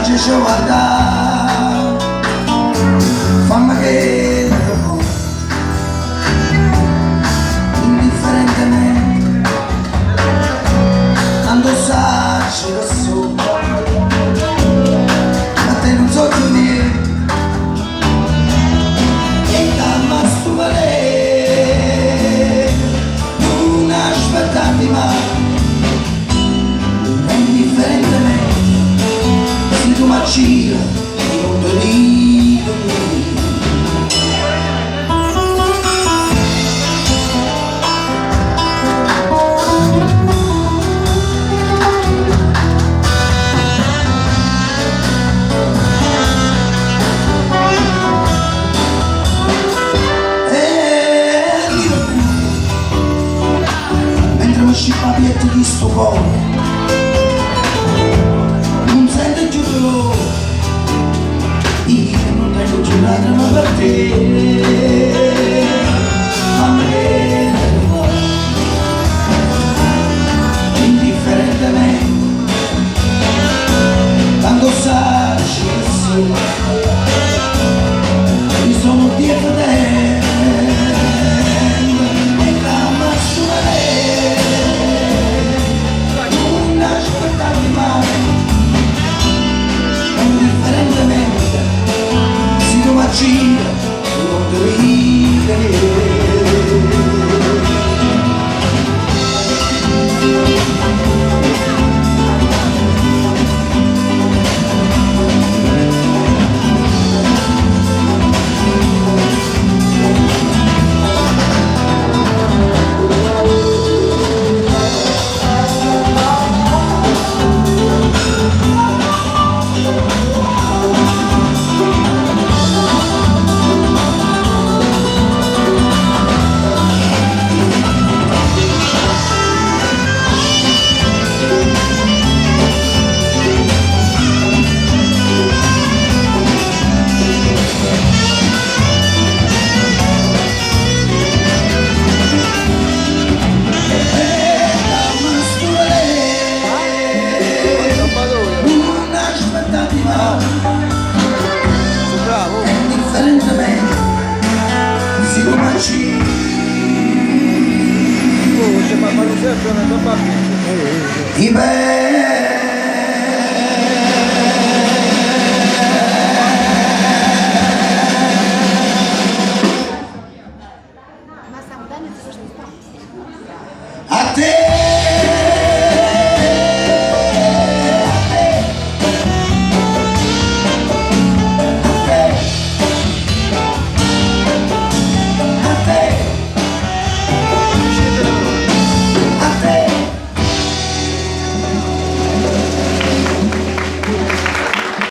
faccio guardare, fammi che indifferentemente, tanto sacci che so, ma te non so più niente, e dammi sto valere, non aspettati mai, indifferentemente, se tu macina, non ti dico niente. Scippapietto di sto cuore non sento più dolore, io non tengo più lacrime per te, mamma che indifferentemente, tanto sacci che sì, io sono dietro te. Macina, non devi vedere. Bravo! Indifferentemente, si lo macina. Oh, c'è ma lo sempre una tua parte. Ti